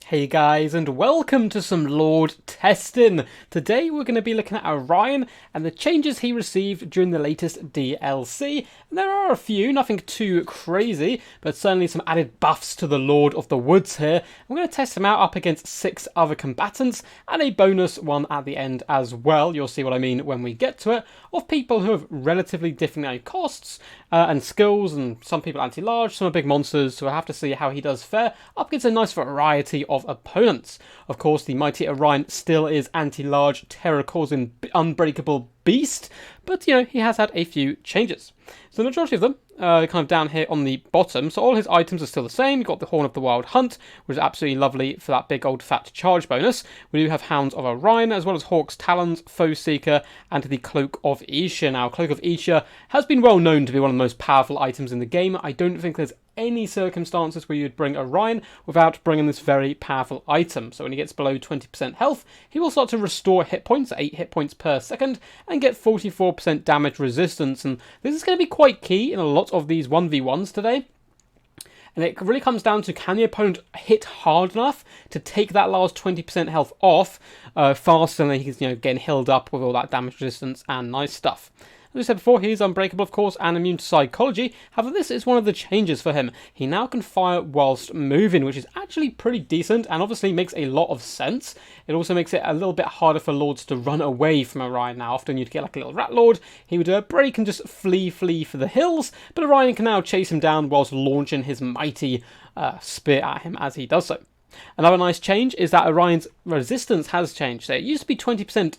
Hey guys, and welcome to some Lord testing. Today we're going to be looking at Orion and the changes he received during the latest DLC. And there are a few, nothing too crazy, but certainly some added buffs to the Lord of the Woods here. I'm going to test him out up against 6 other combatants and a bonus one at the end as well. You'll see what I mean when we get to it, of people who have relatively different costs and skills, and some people anti-large, some are big monsters, so we'll have to see how he does fare up against a nice variety of opponents. Of course, the mighty Orion still is anti-large, terror-causing, unbreakable beast, but he has had a few changes. So the majority of them kind of down here on the bottom. So all his items are still the same. You've got the Horn of the Wild Hunt, which is absolutely lovely for that big old fat charge bonus. We do have Hounds of Orion, as well as Hawk's Talons, Foe Seeker, and the Cloak of Isha. Now, Cloak of Isha has been well known to be one of the most powerful items in the game. I don't think there's any circumstances where you'd bring Orion without bringing this very powerful item. So when he gets below 20% health, he will start to restore hit points, 8 hit points per second, and get 44% damage resistance. And this is going to be quite key in a lot of these 1v1s today. And it really comes down to, can the opponent hit hard enough to take that last 20% health off faster than he's getting healed up with all that damage resistance and nice stuff. As I said before, he's unbreakable, of course, and immune to psychology. However, this is one of the changes for him. He now can fire whilst moving, which is actually pretty decent and obviously makes a lot of sense. It also makes it a little bit harder for lords to run away from Orion. Now, often you'd get like a little rat lord. He would break and just flee for the hills, but Orion can now chase him down whilst launching his mighty spear at him as he does so. Another nice change is that Orion's resistance has changed. So it used to be 20%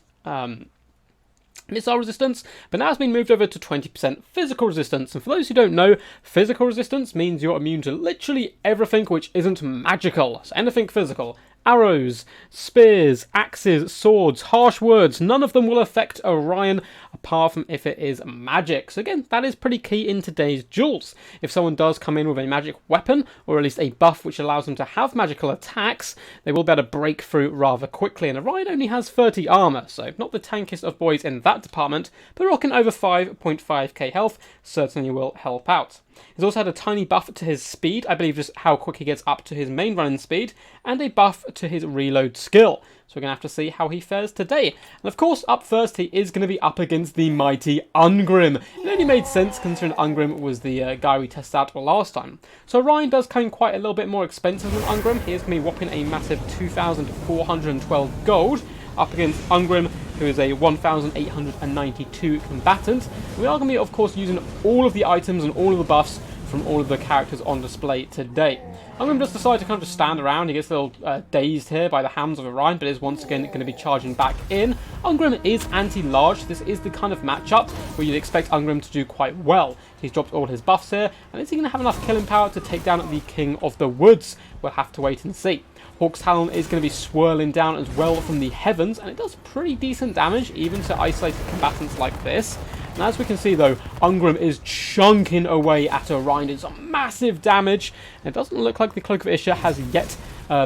missile resistance, but now it's been moved over to 20% physical resistance. And for those who don't know, physical resistance means you're immune to literally everything which isn't magical. So anything physical. Arrows, spears, axes, swords, harsh words, none of them will affect Orion apart from if it is magic. So again, that is pretty key in today's duels. If someone does come in with a magic weapon, or at least a buff which allows them to have magical attacks, they will be able to break through rather quickly. And Orion only has 30 armor, so not the tankiest of boys in that department, but rocking over 5.5k health certainly will help out. He's also had a tiny buff to his speed, I believe just how quick he gets up to his main running speed, and a buff to his reload skill. So we're going to have to see how he fares today. And of course, up first, he is going to be up against the mighty Ungrim. It only made sense considering Ungrim was the guy we tested out last time. So Orion does come quite a little bit more expensive than Ungrim. He is going to be whopping a massive 2,412 gold up against Ungrim, who is a 1,892 combatant. We are going to be, of course, using all of the items and all of the buffs from all of the characters on display today. Ungrim just decided to kind of just stand around. He gets a little dazed here by the Hounds of Orion, but is once again going to be charging back in. Ungrim is anti-large. This is the kind of matchup where you'd expect Ungrim to do quite well. He's dropped all his buffs here, and is he going to have enough killing power to take down the King of the Woods? We'll have to wait and see. Hawk's Talon is going to be swirling down as well from the heavens, and it does pretty decent damage, even to isolated combatants like this. And as we can see though, Ungrim is chunking away at Orion. It's massive damage, and it doesn't look like the Cloak of Isha has yet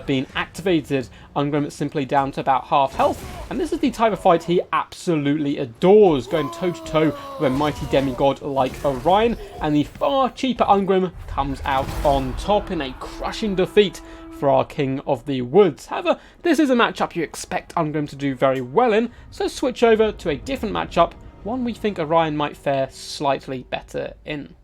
been activated. Ungrim is simply down to about half health, and this is the type of fight he absolutely adores, going toe-to-toe with a mighty demigod like Orion, and the far cheaper Ungrim comes out on top in a crushing defeat for our King of the Woods. However, this is a matchup you expect Ungrim to do very well in, so switch over to a different matchup, one we think Orion might fare slightly better in.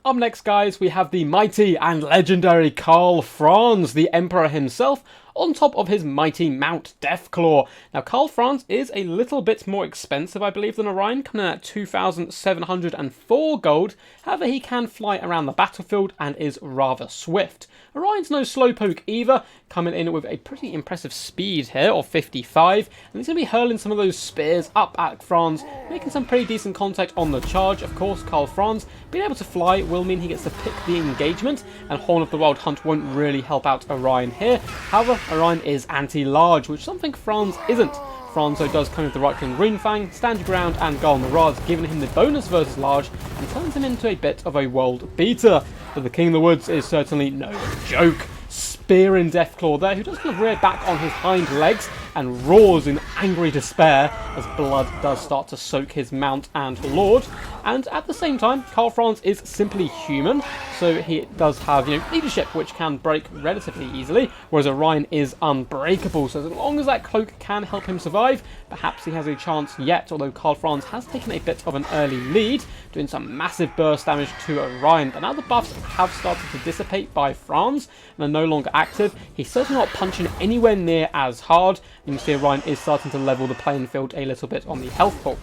Up next, guys, we have the mighty and legendary Karl Franz, the Emperor himself, on top of his mighty Mount Deathclaw. Now, Karl Franz is a little bit more expensive, I believe, than Orion, coming in at 2,704 gold. However, he can fly around the battlefield and is rather swift. Orion's no slowpoke either, coming in with a pretty impressive speed here of 55, and he's going to be hurling some of those spears up at Franz, making some pretty decent contact on the charge. Of course, Karl Franz being able to fly will mean he gets to pick the engagement, and Horn of the Wild Hunt won't really help out Orion here. However, Orion is anti-large, which is something Franz isn't. Franz though does come with the right-wing Runefang, Stand Your Ground, and Gal Marad's, giving him the bonus versus large, and turns him into a bit of a world beater. But the King of the Woods is certainly no joke. Spearing Deathclaw there, who does kind of rear back on his hind legs and roars in angry despair as blood does start to soak his mount and lord. And at the same time, Karl Franz is simply human, so he does have, leadership, which can break relatively easily, whereas Orion is unbreakable. So as long as that cloak can help him survive, perhaps he has a chance yet, although Karl Franz has taken a bit of an early lead, doing some massive burst damage to Orion. But now the buffs have started to dissipate by Franz and are no longer active. He's certainly not punching anywhere near as hard, and you see Orion is starting to level the playing field a little bit on the health pool.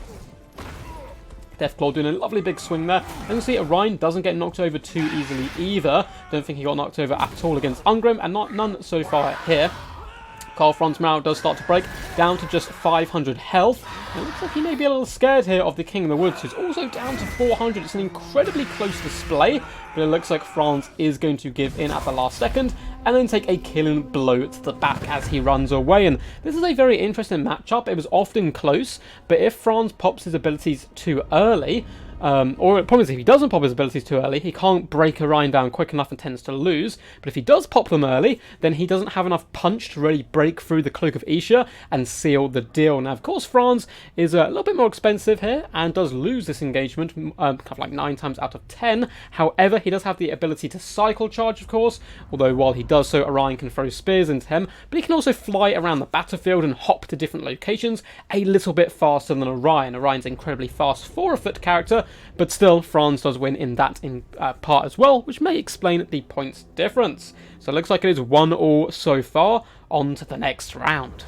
Deathclaw doing a lovely big swing there. And you can see Orion doesn't get knocked over too easily either. Don't think he got knocked over at all against Ungrim, and none so far here. Karl Franz morale does start to break, down to just 500 health. And it looks like he may be a little scared here of the King of the Woods, who's also down to 400. It's an incredibly close display, but it looks like Franz is going to give in at the last second, and then take a killing blow to the back as he runs away. And this is a very interesting matchup. It was often close, but if Franz pops his abilities too early, or the problem is if he doesn't pop his abilities too early, he can't break Orion down quick enough and tends to lose. But if he does pop them early, then he doesn't have enough punch to really break through the Cloak of Isha and seal the deal. Now, of course, Franz is a little bit more expensive here and does lose this engagement, kind of like 9 times out of 10. However, he does have the ability to cycle charge, of course, although while he does so, Orion can throw spears into him. But he can also fly around the battlefield and hop to different locations a little bit faster than Orion. Orion's incredibly fast for a foot character, but still, Franz does win in that part as well, which may explain the points difference. So it looks like it is 1-1 so far. On to the next round.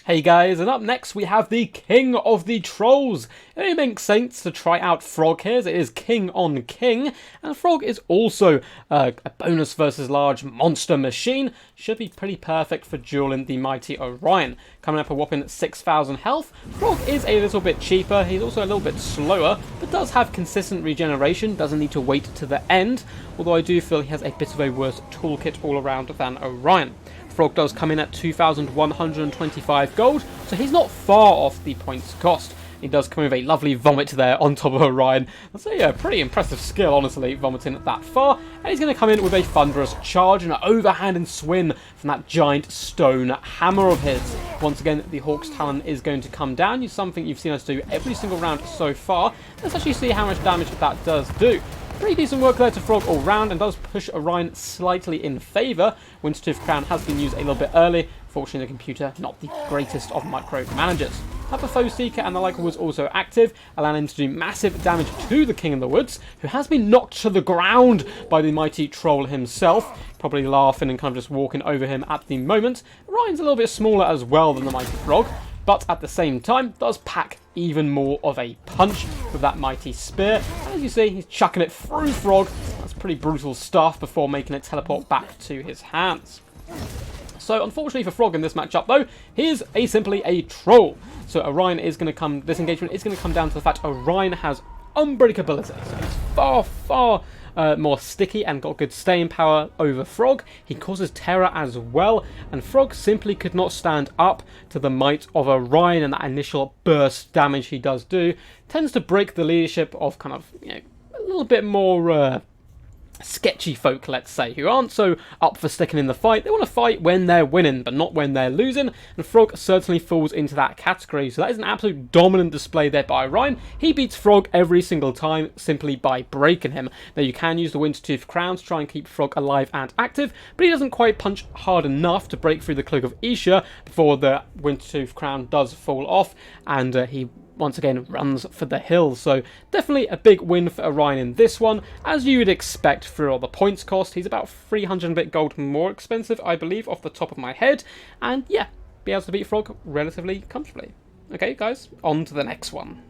Hey guys, and up next we have the King of the Trolls. It only makes sense to try out Frog here, as it is King on King, and Frog is also a bonus versus large monster machine. Should be pretty perfect for dueling the mighty Orion. Coming up a whopping 6,000 health. Frog is a little bit cheaper, he's also a little bit slower, but does have consistent regeneration, doesn't need to wait to the end, although I do feel he has a bit of a worse toolkit all around than Orion. Frog does come in at 2,125 gold, so he's not far off the points cost. He does come with a lovely vomit there on top of Orion. That's a pretty impressive skill, honestly, vomiting that far. And he's going to come in with a thunderous charge and an overhand and swing from that giant stone hammer of his. Once again, the Hawk's Talon is going to come down. It's something you've seen us do every single round so far. Let's actually see how much damage that does do. Pretty decent work there to Frog all round, and does push Orion slightly in favour. Wintertooth Crown has been used a little bit early. Fortunately, the computer, not the greatest of micromanagers. Have a Foe Seeker and the like was also active, allowing him to do massive damage to the King of the Woods, who has been knocked to the ground by the mighty troll himself. Probably laughing and kind of just walking over him at the moment. Orion's a little bit smaller as well than the mighty Frog, but at the same time does pack even more of a punch with that mighty spear. And as you see, he's chucking it through Frog. That's pretty brutal stuff before making it teleport back to his hands. So unfortunately for Frog in this matchup though, he is simply a troll. So Orion is going to come, this engagement is going to come down to the fact Orion has unbreakability. So he's far more sticky and got good staying power over Frog. He causes terror as well, and Frog simply could not stand up to the might of Orion, and that initial burst damage he does do tends to break the leadership of kind of, a little bit more sketchy folk, let's say, who aren't so up for sticking in the fight. They want to fight when they're winning, but not when they're losing, and Frog certainly falls into that category. So that is an absolute dominant display there by Orion. He beats Frog every single time simply by breaking him. Now you can use the Wintertooth Crown to try and keep Frog alive and active, but he doesn't quite punch hard enough to break through the Cloak of Isha before the Wintertooth Crown does fall off, and he once again runs for the hills. So definitely a big win for Orion in this one, as you would expect for all the points cost. He's about 300 bit gold more expensive, I believe, off the top of my head, and yeah, be able to beat Frog relatively comfortably. Okay guys, on to the next one.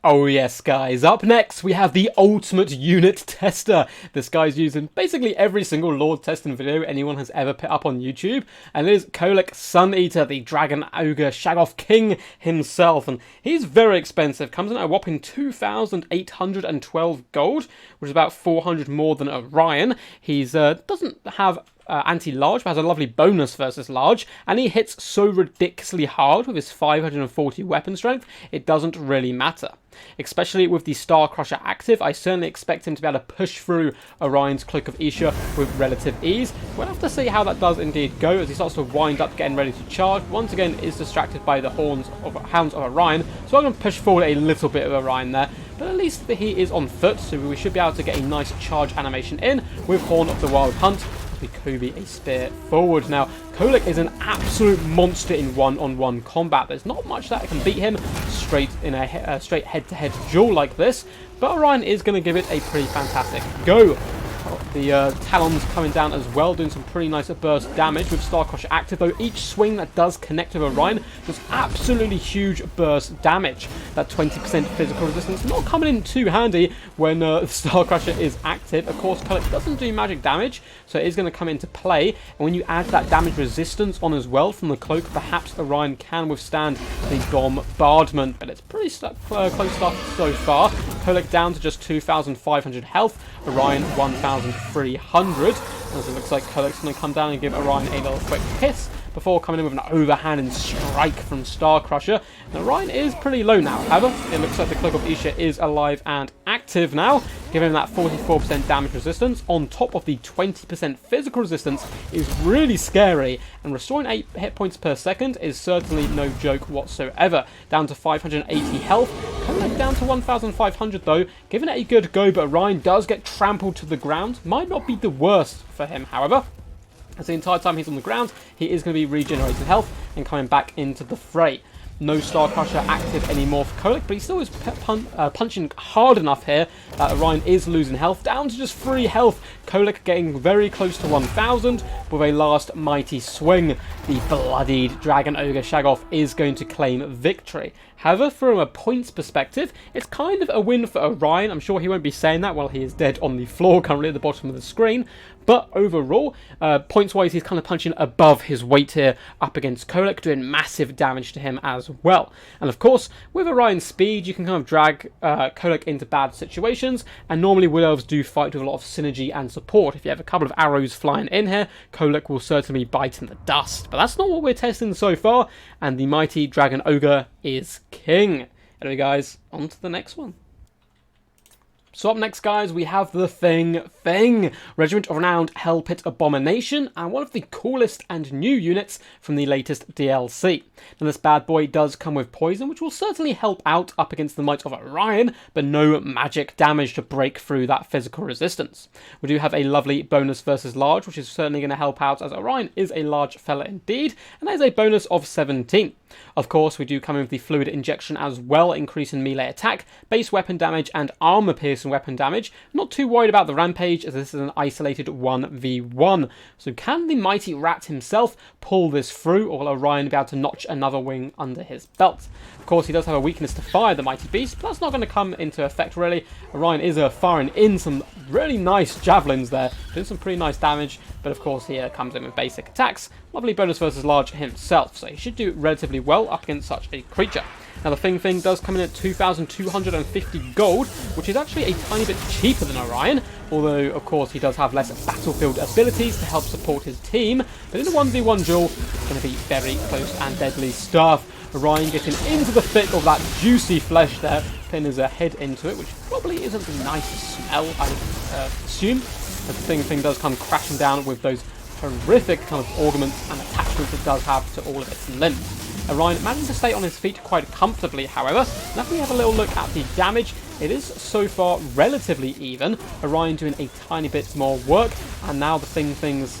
Oh yes guys, up next we have the ultimate unit tester. This guy's used in basically every single Lord testing video anyone has ever put up on YouTube, and it is Kholek Sun Eater, the Dragon Ogre Shaggoth King himself, and he's very expensive, comes in at a whopping 2,812 gold, which is about 400 more than Orion. He's doesn't have anti-large, but has a lovely bonus versus large, and he hits so ridiculously hard with his 540 weapon strength, it doesn't really matter. Especially with the Star Crusher active, I certainly expect him to be able to push through Orion's Cloak of Isha with relative ease. We'll have to see how that does indeed go as he starts to wind up getting ready to charge. Once again is distracted by the Hounds of Orion, so I'm going to push forward a little bit of Orion there. But at least he is on foot, so we should be able to get a nice charge animation in with Horn of the Wild Hunt. We Kobe a spear forward. Now, Kholek is an absolute monster in one-on-one combat. There's not much that can beat him straight in a straight head-to-head duel like this, but Orion is going to give it a pretty fantastic go. The Talons coming down as well, doing some pretty nice burst damage with Star Crusher active, though each swing that does connect with Orion does absolutely huge burst damage. That 20% physical resistance not coming in too handy when Star Crusher is active. Of course, Kholek doesn't do magic damage, so it is going to come into play. And when you add that damage resistance on as well from the cloak, perhaps Orion can withstand the bombardment. But it's pretty close stuff so far. Kholek down to just 2,500 health, Orion 1,300. As it looks like Kholek's going to come down and give Orion a little quick hiss before coming in with an overhanded strike from Star Crusher. And Orion is pretty low now. However, it looks like the Cloak of Isha is alive and active now, giving him that 44% damage resistance on top of the 20% physical resistance is really scary. And restoring 8 hit points per second is certainly no joke whatsoever. Down to 580 health. Kholek down to 1,500 though, giving it a good go, but Orion does get trampled to the ground. Might not be the worst for him, however, as the entire time he's on the ground, he is going to be regenerating health and coming back into the fray. No Star Crusher active anymore for Kholek, but he still is punching hard enough here that Orion is losing health, down to just 3 health. Kholek getting very close to 1,000 with a last mighty swing. The bloodied Dragon Ogre Shaggoth is going to claim victory. However, from a points perspective, it's kind of a win for Orion. I'm sure he won't be saying that while he is dead on the floor currently at the bottom of the screen. But overall, points-wise, he's kind of punching above his weight here up against Kholek, doing massive damage to him as well. And of course, with Orion's speed, you can kind of drag Kholek into bad situations, and normally Wood Elves do fight with a lot of synergy and support. If you have a couple of arrows flying in here, Kholek will certainly bite in the dust. But that's not what we're testing so far, and the mighty Dragon Ogre is king. Anyway guys, on to the next one. So up next, guys, we have the Thing, Regiment of Renowned Hell Pit Abomination, and one of the coolest and new units from the latest DLC. Now this bad boy does come with poison, which will certainly help out up against the might of Orion, but no magic damage to break through that physical resistance. We do have a lovely bonus versus large, which is certainly going to help out as Orion is a large fella indeed, and that is a bonus of 17. Of course, we do come in with the fluid injection as well, increasing melee attack, base weapon damage, and armor piercing weapon damage. Not too worried about the rampage, as this is an isolated 1v1. So can the mighty rat himself pull this through, or will Orion be able to notch another wing under his belt? Of course, he does have a weakness to fire the mighty beast, but that's not going to come into effect really. Orion is firing in some really nice javelins there, doing some pretty nice damage, but of course he comes in with basic attacks. Lovely bonus versus large himself, so he should do relatively well up against such a creature. Now the Thing does come in at 2,250 gold, which is actually a tiny bit cheaper than Orion, although of course he does have less battlefield abilities to help support his team, but in a 1v1 duel, it's going to be very close and deadly stuff. Orion getting into the thick of that juicy flesh there, putting his head into it, which probably isn't the nicest smell, I assume. As the Thing does come crashing down with those horrific kind of augments and attachments it does have to all of its limbs. Orion managing to stay on his feet quite comfortably, however. Now if we have a little look at the damage, it is so far relatively even. Orion doing a tiny bit more work, and now the Thing's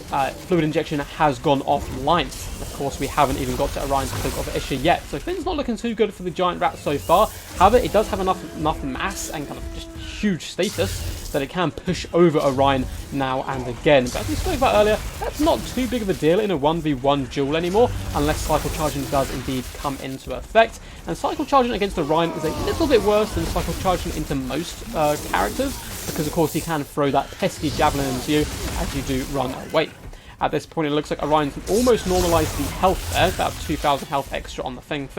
fluid injection has gone offline. Of course, we haven't even got to Orion's Cloak of Isha yet, so Thing's not looking too good for the giant rat so far. However, it does have enough mass and kind of just huge status that it can push over Orion now and again. But as we spoke about earlier, that's not too big of a deal in a 1v1 duel anymore, unless Cycle Charging does indeed come into effect. And Cycle Charging against Orion is a little bit worse than Cycle Charging into most characters, because of course he can throw that pesky javelin into you as you do run away. At this point, it looks like Orion can almost normalise the health there, about 2,000 health extra on the Thing.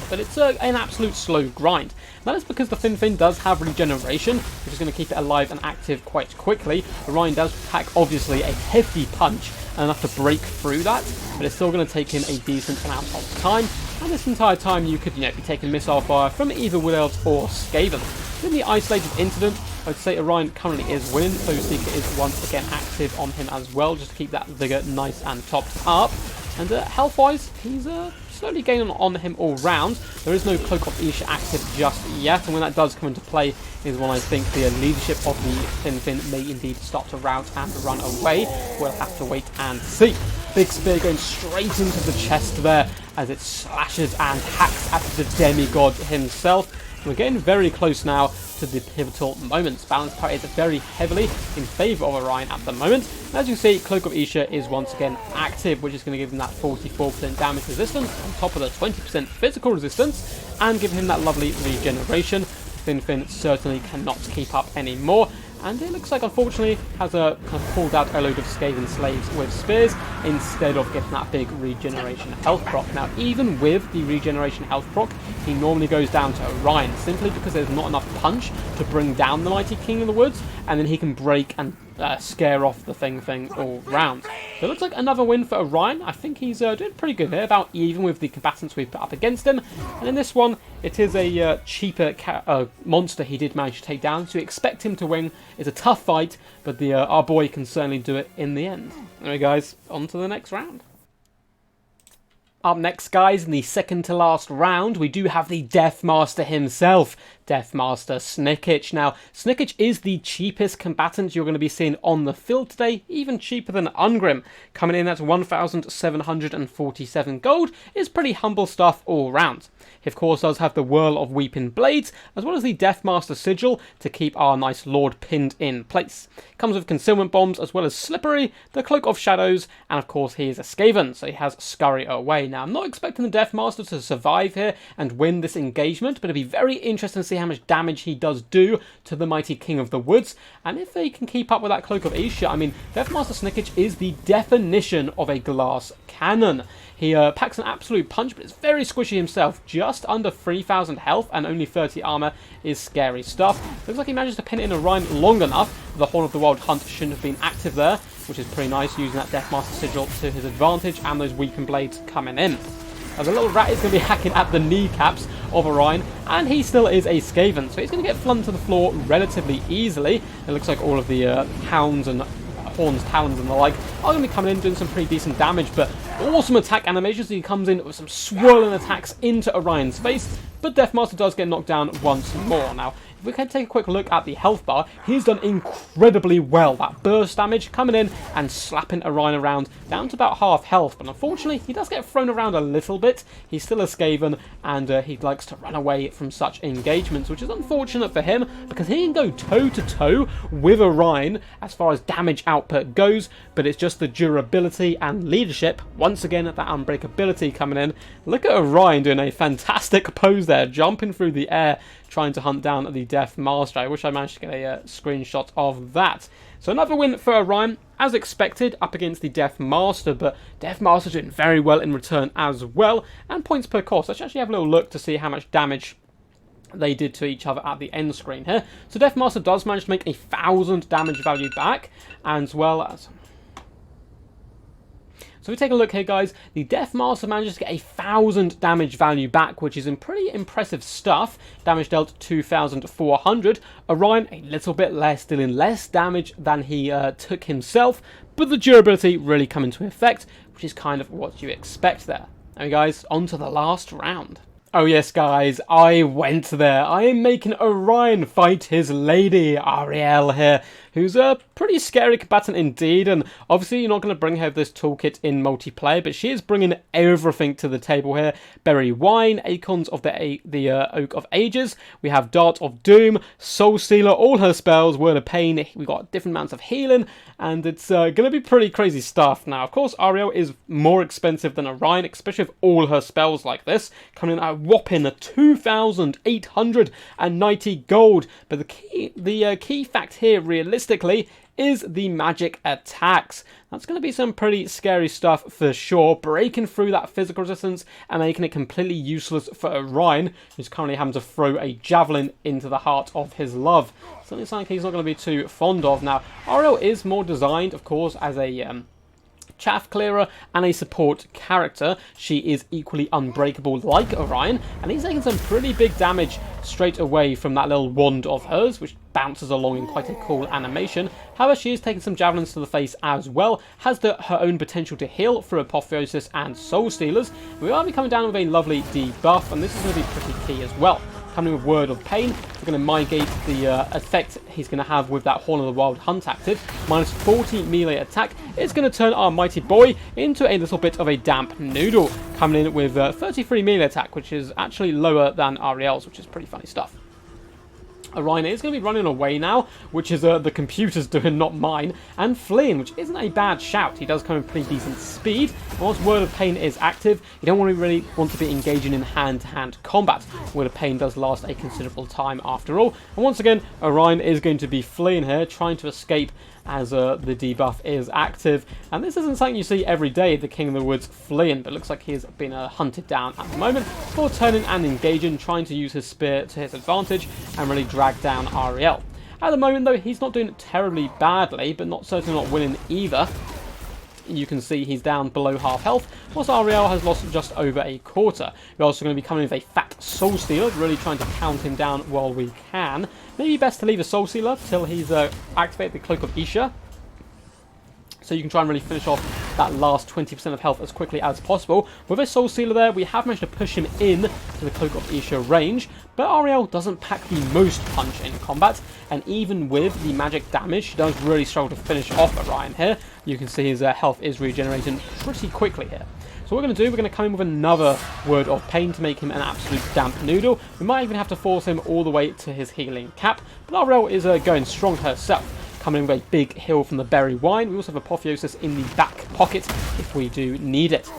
but it's an absolute slow grind. That is because the Fin does have regeneration, which is going to keep it alive and active quite quickly. Orion does pack, obviously, a hefty punch, and enough to break through that, but it's still going to take him a decent amount of time. And this entire time, you could, be taking missile fire from either Wood Elves or Skavens. In the isolated incident, I'd say Orion currently is winning, so Seeker is once again active on him as well, just to keep that vigor nice and topped up. And health-wise, he's slowly gaining on him all round. There is no Cloak of Isha active just yet, and when that does come into play is when I think the leadership of the Fin may indeed start to rout and run away. We'll have to wait and see. Big spear going straight into the chest there as it slashes and hacks at the demigod himself. We're getting very close now to the pivotal moments. Balance power is very heavily in favour of Orion at the moment. As you see, Cloak of Isha is once again active, which is going to give him that 44% damage resistance on top of the 20% physical resistance, and give him that lovely regeneration. Fin certainly cannot keep up anymore, and it looks like, unfortunately, has kind of pulled out a load of Skaven slaves with spears instead of getting that big regeneration health proc. Now, even with the regeneration health proc, he normally goes down to Orion, simply because there's not enough punch to bring down the Mighty King of the Woods, and then he can break and scare off the thing all round. So it looks like another win for Orion. I think he's doing pretty good here, about even with the combatants we've put up against him. And in this one, it is a cheaper monster he did manage to take down, so expect him to win. It's a tough fight, but our boy can certainly do it in the end. Anyway, guys, on to the next round. Up next, guys, in the second to last round, we do have the Death Master himself, Death Master Snickich. Now, Snickich is the cheapest combatant you're going to be seeing on the field today, even cheaper than Ungrim. Coming in at 1,747 gold is pretty humble stuff all round. He, of course, does have the Whirl of Weeping Blades, as well as the Death Master Sigil to keep our nice Lord pinned in place. Comes with Concealment Bombs, as well as Slippery, the Cloak of Shadows, and of course he is a Skaven, so he has Scurry Away. Now, I'm not expecting the Death Master to survive here and win this engagement, but it'll be very interesting to see how much damage he does do to the Mighty King of the Woods, and if they can keep up with that Cloak of Isha. I mean, Death Master Snickich is the definition of a glass cannon. He packs an absolute punch, but it's very squishy himself. Just under 3,000 health and only 30 armor is scary stuff. Looks like he managed to pin it in Orion long enough. The Horn of the Wild Hunt shouldn't have been active there, which is pretty nice, using that Deathmaster Sigil to his advantage, and those Weeping Blades coming in. As a little rat is going to be hacking at the kneecaps of Orion, and he still is a Skaven, so he's going to get flung to the floor relatively easily. It looks like all of the hounds and horns, talons and the like are going to be coming in doing some pretty decent damage, but awesome attack animations. He comes in with some swirling attacks into Orion's face, but Deathmaster does get knocked down once more. Now, if we can take a quick look at the health bar, he's done incredibly well. That burst damage coming in and slapping Orion around down to about half health, but unfortunately he does get thrown around a little bit. He's still a Skaven, and he likes to run away from such engagements, which is unfortunate for him because he can go toe to toe with Orion as far as damage output goes, but it's just the durability and leadership. Once again, that unbreakability coming in. Look at Orion doing a fantastic pose there, jumping through the air, trying to hunt down the Death Master. I wish I managed to get a screenshot of that. So another win for Orion, as expected, up against the Death Master, but Death Master doing very well in return as well. And points per course. Let's actually have a little look to see how much damage they did to each other at the end screen here. So Death Master does manage to make 1,000 damage value back, as well as... So if we take a look here, guys, the Death Master manages to get 1,000 damage value back, which is pretty impressive stuff. Damage dealt 2,400. Orion, a little bit less, dealing less damage than he took himself, but the durability really come into effect, which is kind of what you expect there. Anyway, guys, on to the last round. Oh yes, guys, I went there. I am making Orion fight his lady, Ariel here, who's a pretty scary combatant indeed, and obviously you're not going to bring her this toolkit in multiplayer, but she is bringing everything to the table here. Berry Wine, Acorns of the Oak of Ages, we have Dart of Doom, Soul Stealer, all her spells, Word of Pain, we got different amounts of healing, and it's going to be pretty crazy stuff. Now, of course, Ariel is more expensive than Orion, especially with all her spells like this, coming in at a whopping 2,890 gold, but the key fact here, realistically, is the magic attacks. That's going to be some pretty scary stuff for sure, breaking through that physical resistance and making it completely useless for Orion, who's currently having to throw a javelin into the heart of his love. Something like he's not going to be too fond of. Now, Ariel is more designed, of course, as a chaff clearer and a support character. She is equally unbreakable like Orion, and he's taking some pretty big damage straight away from that little wand of hers, which bounces along in quite a cool animation. However, she is taking some javelins to the face as well, has her own potential to heal through Apotheosis and Soul Stealers. We are coming down with a lovely debuff, and this is going to be pretty key as well. Coming with Word of Pain, we're going to mitigate the effect he's going to have with that Horn of the Wild Hunt active. Minus 40 melee attack. It's going to turn our mighty boy into a little bit of a damp noodle. Coming in with 33 melee attack, which is actually lower than Ariel's, which is pretty funny stuff. Orion is going to be running away now, which is the computer's doing, not mine, and fleeing, which isn't a bad shout. He does come in pretty decent speed, and once Word of Pain is active, you don't really want to be engaging in hand-to-hand combat. Word of Pain does last a considerable time after all, and once again, Orion is going to be fleeing here, trying to escape as the debuff is active. And this isn't something you see every day, the King of the Woods fleeing, but it looks like he's been hunted down at the moment before turning and engaging, trying to use his spear to his advantage and really drag down Ariel. At the moment though, he's not doing terribly badly, but certainly not winning either. You can see he's down below half health, whilst Ariel has lost just over a quarter. We're also going to be coming with a fat Soul Stealer, really trying to count him down while we can. Maybe best to leave a Soul Stealer till he's activated the Cloak of Isha, so you can try and really finish off that last 20% of health as quickly as possible. With a Soul Stealer there, we have managed to push him in to the Cloak of Isha range, but Ariel doesn't pack the most punch in combat, and even with the magic damage, she does really struggle to finish off Orion here. You can see his health is regenerating pretty quickly here. So what we're going to do, we're going to come in with another Word of Pain to make him an absolute damp noodle. We might even have to force him all the way to his healing cap, but Ariel is going strong herself. Coming in with a big heal from the berry wine. We also have Apotheosis in the back pocket if we do need it.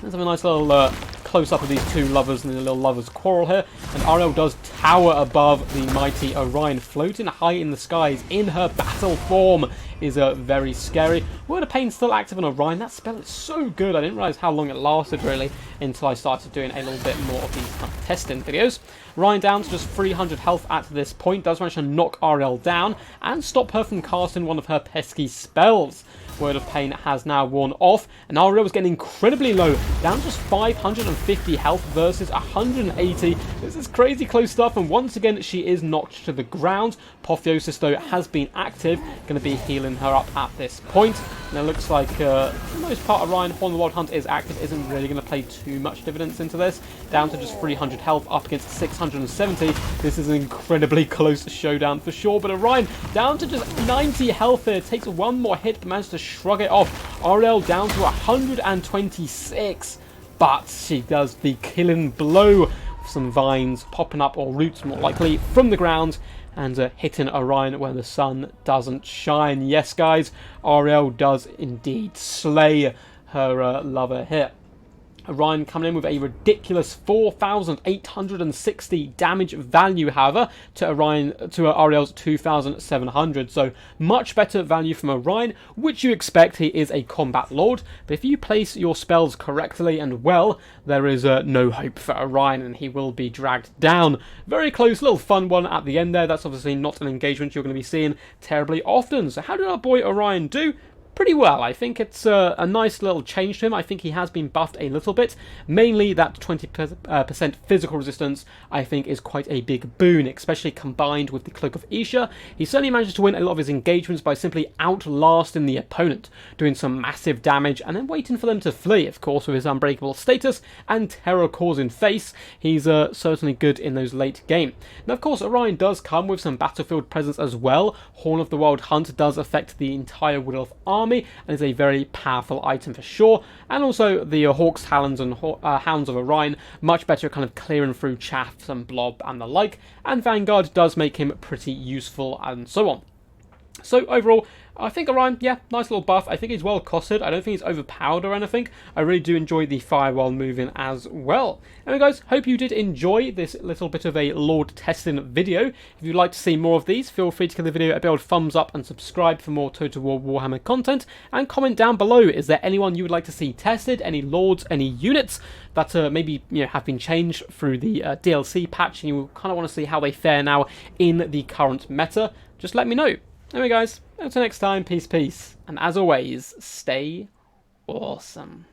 Let's have a nice little close-up of these two lovers and the little lovers quarrel here. And Ariel does tower above the mighty Orion, floating high in the skies in her battle form. Is very scary. Word of Pain still active on Orion. That spell is so good. I didn't realise how long it lasted really until I started doing a little bit more of these kind of testing videos. Orion down to just 300 health at this point. Does manage to knock Ariel down and stop her from casting one of her pesky spells. Word of Pain has now worn off, and Ariel is getting incredibly low, down just 550 health versus 180. This is crazy close stuff, and once again she is knocked to the ground. Apotheosis though has been active, going to be healing her up at this point. And it looks like for the most part Orion, Horn of the Wild Hunt is active, isn't really going to play too much dividends into this. Down to just 300 health up against 670. This is an incredibly close showdown for sure, but Orion down to just 90 health here, takes one more hit but manages to shrug it off. Ariel down to 126, but she does the killing blow. Some vines popping up, or roots more likely, from the ground, and hitting Orion where the sun doesn't shine. Yes, guys, Ariel does indeed slay her lover here. Orion coming in with a ridiculous 4,860 damage value, however, to Ariel's 2,700. So much better value from Orion, which you expect. He is a combat lord, but if you place your spells correctly and well, there is no hope for Orion, and he will be dragged down. Very close, little fun one at the end there. That's obviously not an engagement you're going to be seeing terribly often. So how did our boy Orion do? Pretty well. I think it's a nice little change to him. I think he has been buffed a little bit. Mainly that 20% physical resistance, I think, is quite a big boon, especially combined with the Cloak of Isha. He certainly manages to win a lot of his engagements by simply outlasting the opponent, doing some massive damage, and then waiting for them to flee, of course, with his unbreakable status and terror-causing face. He's certainly good in those late game. Now, of course, Orion does come with some battlefield presence as well. Horn of the Wild Hunt does affect the entire Wood Elf army, and is a very powerful item for sure. And also the Hawk's Talons and Hounds of Orion, much better at kind of clearing through chaffs and blob and the like. And Vanguard does make him pretty useful and so on. So overall, I think Orion, yeah, nice little buff. I think he's well costed. I don't think he's overpowered or anything. I really do enjoy the firewall moving as well. Anyway guys, hope you did enjoy this little bit of a Lord testing video. If you'd like to see more of these, feel free to give the video a big old thumbs up and subscribe for more Total War Warhammer content. And comment down below, is there anyone you would like to see tested? Any Lords, any units that maybe have been changed through the DLC patch and you kind of want to see how they fare now in the current meta? Just let me know. Anyway guys, until next time, peace, and as always, stay awesome.